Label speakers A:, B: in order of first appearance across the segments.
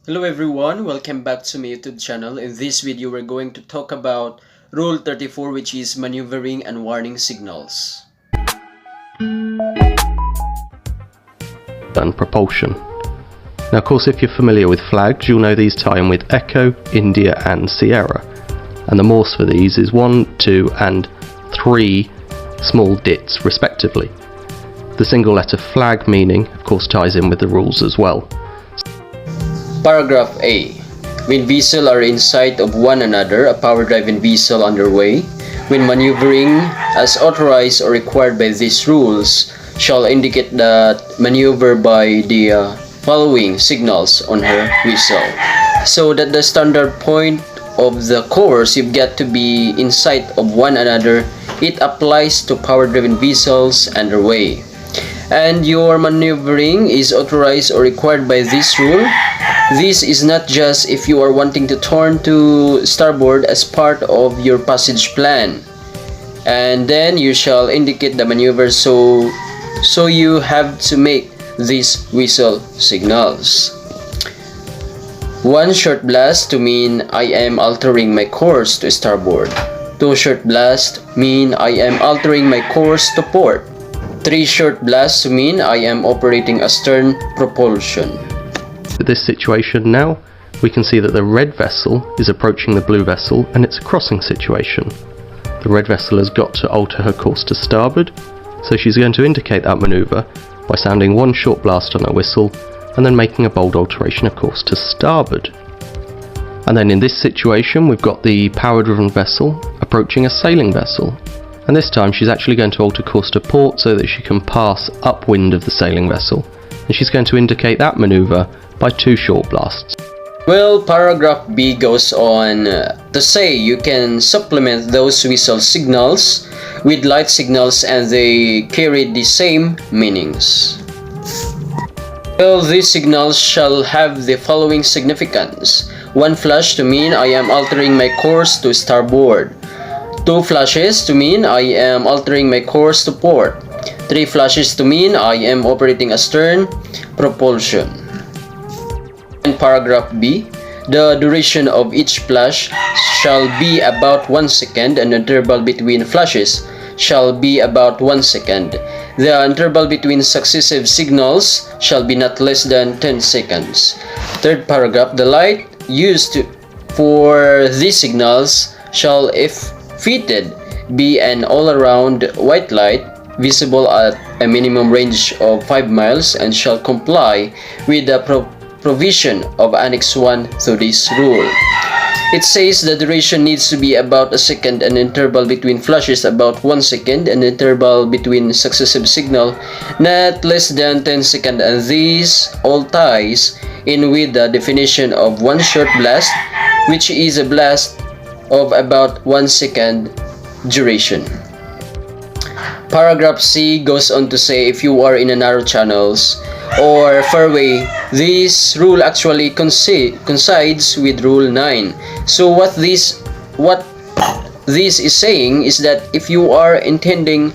A: Hello everyone, welcome back to my YouTube channel. In this video, we're going to talk about Rule 34, which is maneuvering and warning signals.
B: And propulsion. Now of course, if you're familiar with flags, you'll know these tie in with Echo, India and Sierra. And the Morse for these is 1, 2 and 3 small dits respectively. The single letter flag meaning of course ties in with the rules as well.
A: Paragraph A. When vessels are in sight of one another, a power-driven vessel underway, when maneuvering as authorized or required by these rules, shall indicate that maneuver by the following signals on her whistle. So that the standard point of the course, you've got to be in sight of one another. It applies to power-driven vessels underway. And your maneuvering is authorized or required by this rule. This is not just if you are wanting to turn to starboard as part of your passage plan. And then you shall indicate the maneuver, so you have to make these whistle signals. One short blast to mean I am altering my course to starboard. Two short blasts mean I am altering my course to port. Three short blasts to mean I am operating astern propulsion.
B: With this situation now, we can see that the red vessel is approaching the blue vessel and it's a crossing situation. The red vessel has got to alter her course to starboard, so she's going to indicate that manoeuvre by sounding one short blast on her whistle and then making a bold alteration of course to starboard. And then in this situation we've got the power-driven vessel approaching a sailing vessel. And this time she's actually going to alter course to port so that she can pass upwind of the sailing vessel. And she's going to indicate that manoeuvre by two short blasts.
A: Well, paragraph B goes on to say you can supplement those whistle signals with light signals and they carry the same meanings. Well, these signals shall have the following significance. One flash to mean I am altering my course to starboard. Two flashes to mean I am altering my course to port. Three flashes to mean I am operating astern propulsion. In paragraph B, the duration of each flash shall be about 1 second and the interval between flashes shall be about 1 second. The interval between successive signals shall be not less than 10 seconds. Third paragraph, the light used for these signals shall, if fitted, be an all-around white light visible at a minimum range of 5 miles and shall comply with the provision of Annex 1 to this rule. It says the duration needs to be about a second and interval between flashes about 1 second and interval between successive signal not less than 10 seconds, and these all ties in with the definition of one short blast, which is a blast of about 1 second duration. Paragraph C goes on to say if you are in a narrow channels or fairway, this rule actually coincides with Rule 9. So what this is saying is that if you are intending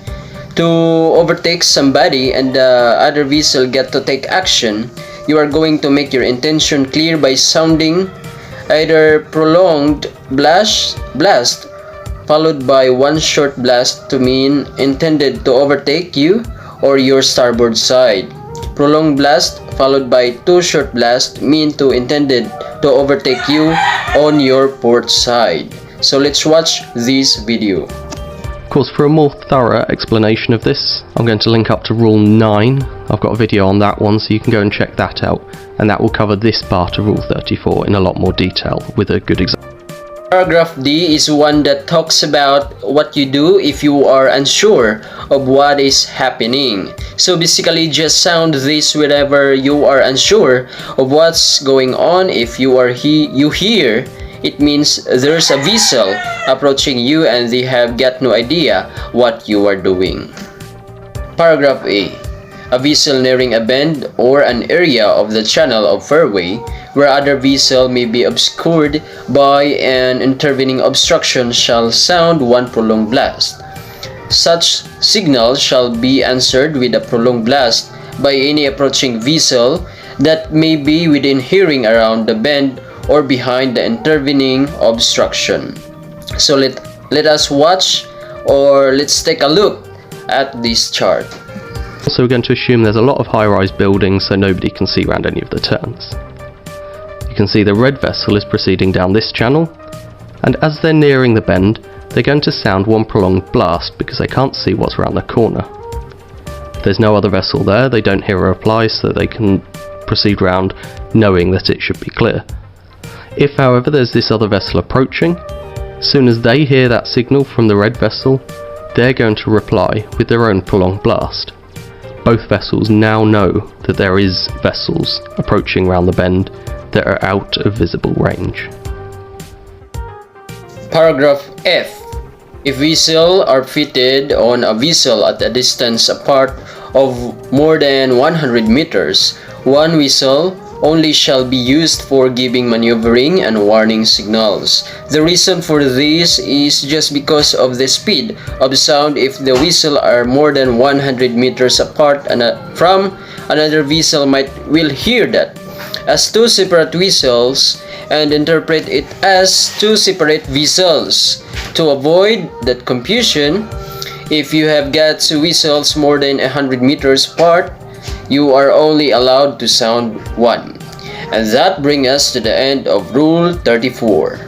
A: to overtake somebody and the other vessel get to take action, you are going to make your intention clear by sounding either prolonged blast followed by one short blast to mean intended to overtake you or your starboard side. Prolonged blast followed by two short blasts mean to intended to overtake you on your port side. So let's watch this video.
B: Of course, for a more thorough explanation of this, I'm going to link up to Rule 9. I've got a video on that one, so you can go and check that out, and that will cover this part of Rule 34 in a lot more detail with a good example.
A: Paragraph D is one that talks about what you do if you are unsure of what is happening. So basically, just sound this whenever you are unsure of what's going on. If you hear, it means there's a vessel approaching you and they have got no idea what you are doing. Paragraph A. A vessel nearing a bend or an area of the channel of fairway where other vessel may be obscured by an intervening obstruction shall sound one prolonged blast. Such signal shall be answered with a prolonged blast by any approaching vessel that may be within hearing around the bend or behind the intervening obstruction. So let us watch, or let's take a look at this chart.
B: So we're going to assume there's a lot of high-rise buildings so nobody can see around any of the turns. You can see the red vessel is proceeding down this channel, and as they're nearing the bend, they're going to sound one prolonged blast because they can't see what's around the corner. If there's no other vessel there, they don't hear a reply, so they can proceed round knowing that it should be clear. If, however, there's this other vessel approaching, as soon as they hear that signal from the red vessel, they're going to reply with their own prolonged blast. Both vessels now know that there is vessels approaching round the bend that are out of visible range.
A: Paragraph F. If vessels are fitted on a vessel at a distance apart of more than 100 meters, one vessel only shall be used for giving maneuvering and warning signals. The reason for this is just because of the speed of sound. If the vessels are more than 100 meters apart from another vessel will hear that as two separate vessels and interpret it as two separate vessels. To avoid that confusion, if you have got two vessels more than 100 meters apart, you are only allowed to sound one. And that brings us to the end of Rule 34.